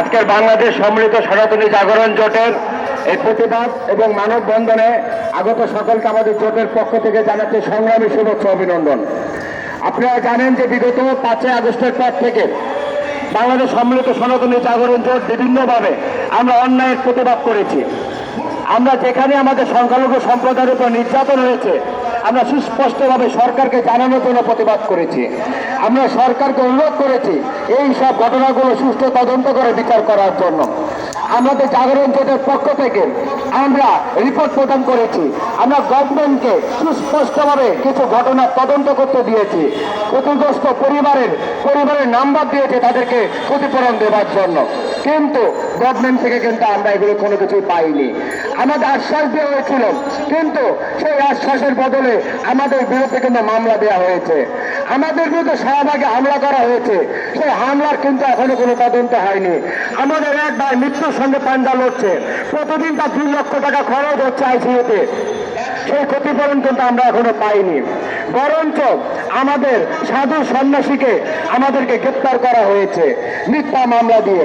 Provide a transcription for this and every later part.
আজকের বাংলাদেশ সম্মিলিত সনাতনী জাগরণ জোটের এই প্রতিবাদ এবং মানববন্ধনে আগত সকলকে আমাদের জোটের পক্ষ থেকে জানাতে সংগ্রামী শুভেচ্ছা অভিনন্দন। আপনারা জানেন যে বিগত 5 আগস্টের পর থেকে বাংলাদেশ সম্মিলিত সনাতনী জাগরণ জোট বিভিন্নভাবে আমরা অন্যায়ের প্রতিবাদ করেছি। আমরা যেখানে আমাদের সংখ্যালঘু সম্প্রদায়ের উপর নির্যাতন হয়েছে আমরা সুস্পষ্টভাবে সরকারকে জানানোর জন্য প্রতিবাদ করেছি। আমরা সরকারকে অনুরোধ করেছি এই সব ঘটনাগুলো সুষ্ঠু তদন্ত করে বিচার করার জন্য। আমাদের জাগরণ জোটের পক্ষ থেকে আমরা রিপোর্ট প্রদান করেছি। আমরা গভর্নমেন্টকে সুস্পষ্টভাবে কিছু ঘটনা তদন্ত করতে দিয়েছি। ক্ষতিগ্রস্ত পরিবারের নাম্বার দিয়েছে তাদেরকে ক্ষতিপূরণ দেওয়ার জন্য, কিন্তু গভর্নমেন্ট থেকে কিন্তু আমরা এগুলো কোনো কিছুই পাইনি। আমাদের আশ্বাস দেওয়া হয়েছিল, কিন্তু সেই আশ্বাসের বদলে আমাদের বিরুদ্ধে কিন্তু মামলা দেওয়া হয়েছে। আমাদের বিরুদ্ধে শাহবাগে হামলা করা হয়েছে, সেই হামলার কিন্তু এখনো কোনো তদন্ত হয়নি। আমাদের এক ভাই মৃত্যুর সঙ্গে পাঞ্জা লড়ছে, প্রতিদিন তার 2 লক্ষ টাকা খরচ হচ্ছে আইসিইউতে, সেই ক্ষতিপূরণ কিন্তু আমরা এখনো পাইনি। বরঞ্চ আমাদের সাধু সন্ন্যাসীকে আমাদেরকে গ্রেপ্তার করা হয়েছে মিথ্যা মামলা দিয়ে।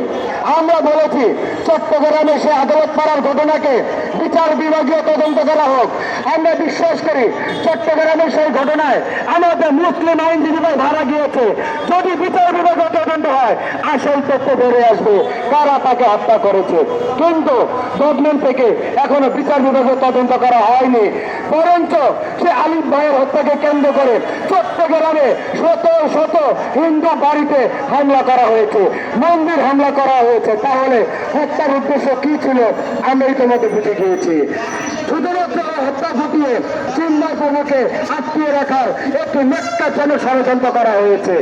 আমরা বলেছি চট্টগ্রামে সে আদালত পাড়ার ঘটনাকে বিচার বিভাগীয় তদন্ত করা হোক। আমরা বিশ্বাস করি চট্টগ্রামের সেই ঘটনায় আমাদের মুসলিম আইনজীবীরা ভাড়া গিয়েছে। যদি বিচার বিভাগীয় তদন্ত হয় আসল তথ্য বেড়ে আসবে কারা তাকে হত্যা করেছে, কিন্তু গভর্নমেন্ট থেকে এখনো বিচার বিভাগীয় তদন্ত করা হয়নি। বরঞ্চ সে আলিফ ভাইয়ের হত্যাকে কেন্দ্র করে চট্টগ্রামে শত শত হিন্দু বাড়িতে হামলা করা হয়েছে, মন্দির হামলা করা হয়েছে। তাহলে হত্যার উদ্দেশ্য কি ছিল আমরা ইতিমধ্যে বুঝে গিয়েছি। শুধুমাত্র হত্যা ঘটিয়ে চিন্ময় প্রভুকে আটকিয়ে রাখার একটি ন্যাক্কারজনক ষড়যন্ত্র করা হয়েছে।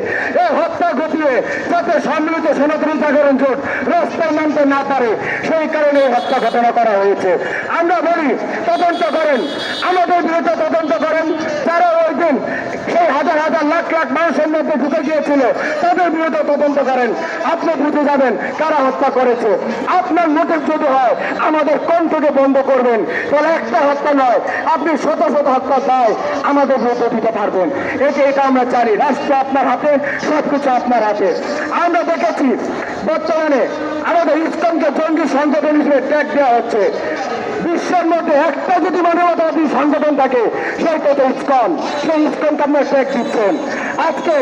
এই হত্যা ঘটিয়ে যাতে সম্মিলিত সনাতনী জাগরণ জোট রাস্তায় নামতে না পারে সেই কারণে হত্যা ঘটনা করা হয়েছে। আমরা বলি তদন্ত করেন, আমাদের বিরুদ্ধে তদন্ত করেন। যারা ওই দিন সেই হাজার হাজার লাখ লাখ মানুষের মধ্যে ঢুকে গিয়েছিল তাদের বিরুদ্ধে তদন্ত করেন। আপনি বুঝে যাবেন কারা হত্যা করেছে। আপনার মোটিভ যদি হয় আমাদের কণ্ঠকে বন্ধ করবেন, তাহলে একটা হত্যা নয় আপনি শত শত হত্যা দায় আমাদের বিরুদ্ধে দিতে পারবেন। এটা আমরা জানি। রাষ্ট্র আপনার হাতে, সবকিছু আপনার হাতে। আমরা দেখেছি বর্তমানে আমাদের ইসকনকে জঙ্গি সংগঠন হিসেবে ট্যাগ দেওয়া হচ্ছে। বিশ্বের মধ্যে একটা যদি মানবতাবাদী সংগঠন থাকে সেইটা তো ইসকন। সেই ইসকনকে আপনার ট্যাগ দিচ্ছেন। আজকে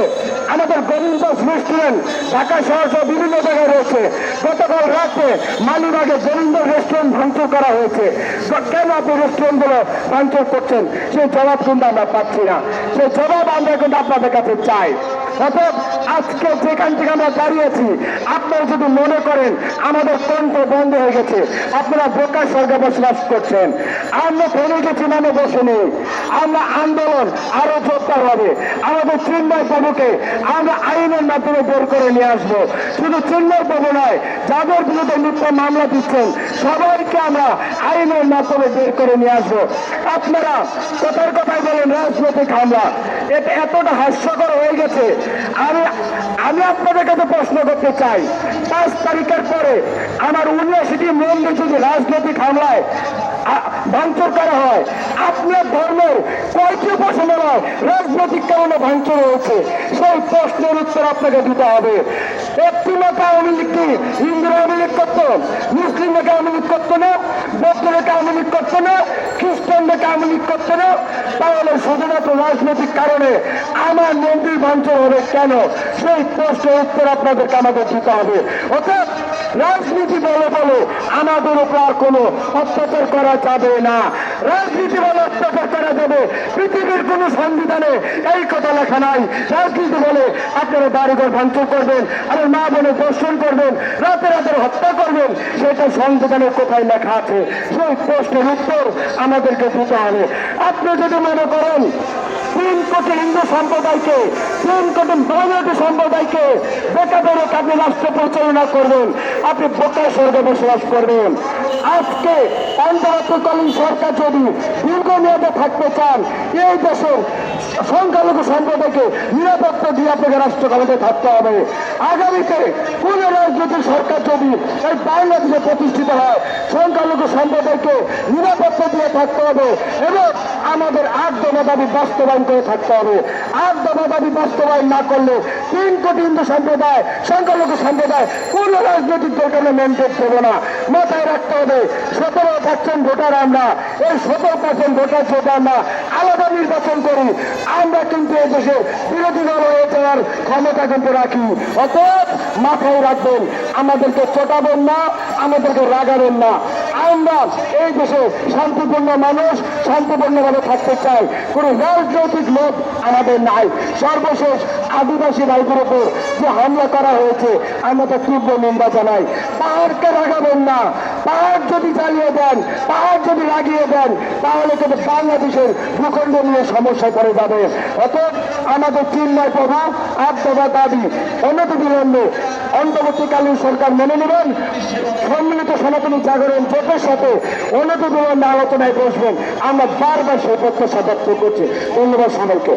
আমাদের গোবিন্দ রেস্টুরেন্ট ঢাকা শহর সহ বিভিন্ন জায়গায় রয়েছে। গতকাল রাতে মালিবাগে গোবিন্দ রেস্টুরেন্ট ভাঙচুর করা হয়েছে। কেন আপনি রেস্টুরেন্টগুলো ভাঙচুর করছেন সেই জবাব কিন্তু আমরা পাচ্ছি না। সেই জবাব আমরা কিন্তু আপনাদের কাছে চাই। অর্থাৎ আজকে যেখান থেকে আমরা দাঁড়িয়েছি আপনারা যদি মনে করেন আমাদের কণ্ঠ বন্ধ হয়ে গেছে, আপনারা বোকা স্বর্গে বসবাস করছেন। আমরা থেমে গেছি মানে বসেনি। আমরা আন্দোলন আরো জোরদার হবে। আমাদের চিন্ময় প্রভুকে আমরা আইনের মাধ্যমে বের করে নিয়ে আসবো। শুধু চিন্ময় প্রভু নয়, যাদের বিরুদ্ধে মিথ্যা মামলা দিচ্ছেন সবাইকে আমরা আইনের মাধ্যমে বের করে নিয়ে আসবো। আপনারা কথার কথায় বলেন রাজনৈতিক হামলা, এটা এতটা হাস্যকর হয়ে গেছে। আমি আপনাদের কাছে প্রশ্ন করতে চাই, 5 তারিখের পরে আমার 79টি মন্দির যদি রাজনৈতিক হামলায় ভাঙচুর করা হয়, আপনার ধর্মের কয়টি উপাসনালয় রাজনৈতিক কারণে ভাঙচুর হয়েছে সেই প্রশ্নের উত্তর আপনাকে দিতে হবে। একটি লোক আওয়ামী লীগ কি হিন্দুরা আওয়ামী লীগ করতো, মুসলিমরা আওয়ামী লীগ করতো না, বৌদ্ধরা আওয়ামী লীগ করতো না, খ্রিস্টানরা আওয়ামী লীগ করতো না? তাহলে শুধুমাত্র রাজনৈতিক কারণে আমার মন্দির ভাঙচুর হবে কেন সেই প্রশ্নের উত্তর আপনাদেরকে আমাদের দিতে হবে। অর্থাৎ রাজনীতি বলে বলে আমাদের উপর আর কোনো অত্যাচার করা যাবে না। রাজনীতি বলে অত্যাচার করা যাবে পৃথিবীর কোনো সংবিধানে এই কথা লেখা নাই। রাজনীতি বলে আপনারা বাড়িঘর ভাঙচুর করবেন, আমার মা বোনের দর্শন করবেন, রাতে রাতের হত্যা করবেন, সেটা সংবিধানে কোথায় লেখা আছে সেই প্রশ্নের উত্তর আমাদেরকে দিতে হবে। আপনি যদি মনে করেন 3 কোটি হিন্দু সম্প্রদায়কে, 3 কোটি মাইনরিটি সম্প্রদায়কে বেকার আপনি রাষ্ট্র পরিচালনা করবেন, আপনি বোকা স্বর্গে বসবাস করবেন। আজকে অন্তর্বর্তীকালীন সরকার যদি দীর্ঘমেয়াদে থাকতে চান, এই দেশের সংখ্যালঘু সম্প্রদায়কে নিরাপত্তা দিয়ে আপনাকে রাষ্ট্র ক্ষমতায় থাকতে হবে। আগামীতে কোন রাজনৈতিক সরকার যদি এই বাংলাদেশে প্রতিষ্ঠিত হয়, সংখ্যালঘু সম্প্রদায়কে নিরাপত্তা দিয়ে থাকতে হবে এবং আমাদের 8 দফা দাবি বাস্তবায়ন করে থাকতে হবে। 8 দফা দাবি বাস্তবায়ন না করলে 3 কোটি হিন্দু সম্প্রদায়, সংখ্যালঘু সম্প্রদায় কোন রাজনৈতিক দলকে ম্যান্ডেট দেবো না। মাথায় রাখতে হবে 17% ভোটার আমরা, এই 17% ভোটার যদি আমরা আলাদা নির্বাচন করি, আমরা কিন্তু এই দেশে বিরোধী দল হয়ে যাওয়ার ক্ষমতা কিন্তু রাখি। অতএব মাথায় রাখবেন, আমাদেরকে চটাবেন না, আমাদেরকে রাগাবেন না। আমরা এই দেশে শান্তিপূর্ণ মানুষ, শান্তিপূর্ণভাবে থাকতে চাই, কোনো রাজনৈতিক লোক আমাদের নাই। সর্বশেষ আদিবাসী ভাইদের উপর যে হামলা করা হয়েছে, আমরা তো তীব্র নিন্দা জানাই। পাহাড়কে রাগাবেন না, পাহাড় যদি জ্বালিয়ে দেন, পাহাড় যদি লাগিয়ে দেন, তাহলে কিন্তু বাংলাদেশের ভূখণ্ড নিয়ে সমস্যায় পড়ে যাবে। অতএব আমাদের চিন্ময় প্রভু 8 দফা দাবি অনতিবিলম্বে অন্তর্বর্তীকালীন সরকার মেনে নেবেন, সম্মিলিত সনাতনী জাগরণ জোটের সাথে অনতিবিলম্বে আলোচনায় বসবেন। আমরা বারবার সেই প্রত্যাশা ব্যক্ত করছি। ধন্যবাদ সবাইকে।